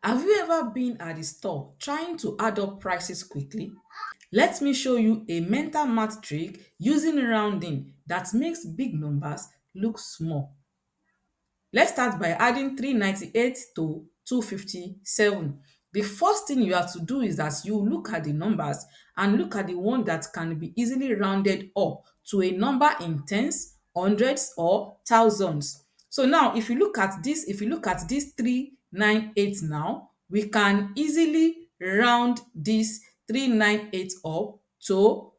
Have you ever been at the store trying to add up prices quickly? Let me show you a mental math trick using rounding that makes big numbers look small. Let's start by adding 398 to 257. The first thing you have to do is that you look at the numbers and look at the one that can be easily rounded up to a number in tens, hundreds or thousands. So now if you look at this 398 now, we can easily round this 398 up to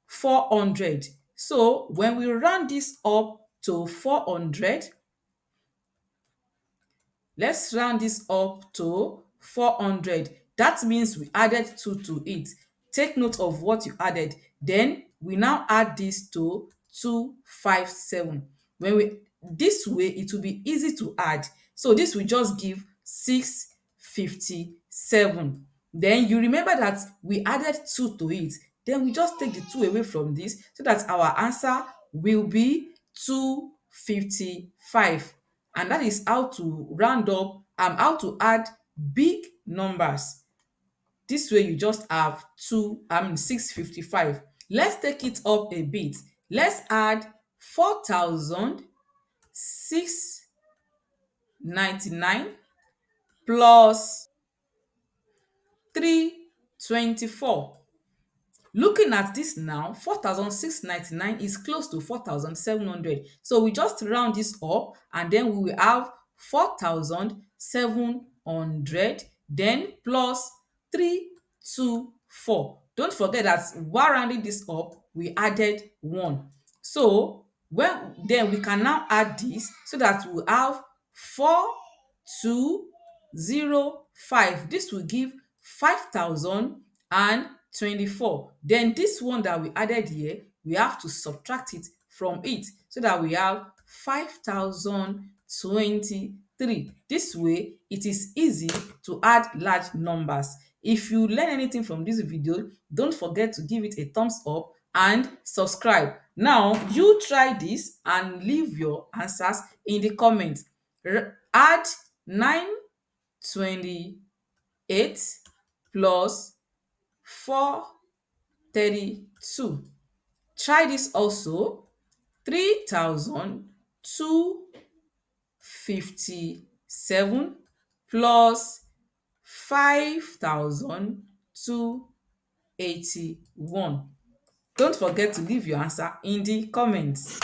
400. So when we round this up to 400, let's round this up to 400. That means we added 2 to it. Take note of what you added. Then we now add this to 257. When we this way, it will be easy to add. So this will just give 657. Then you remember that we added 2 to it. Then we just take the 2 away from this so that our answer will be 255. And that is how to round up and how to add big numbers. This way you just have 655. Let's take it up a bit. Let's add 4,699 plus 324. Looking at this now, 4,699 is close to 4,700. So we just round this up and then we will have 4,700 then plus 324. Don't forget that while rounding this up, we added 1. So then we can now add this so that we have 4,205. This will give 5,024. Then this one that we added here, we have to subtract it from it so that we have 5,023. This way, it is easy to add large numbers. If you learn anything from this video, don't forget to give it a thumbs up and subscribe. Now, you try this and leave your answers in the comments. Add 928 plus 432. Try this also. 3,257 plus 5,281. Don't forget to leave your answer in the comments.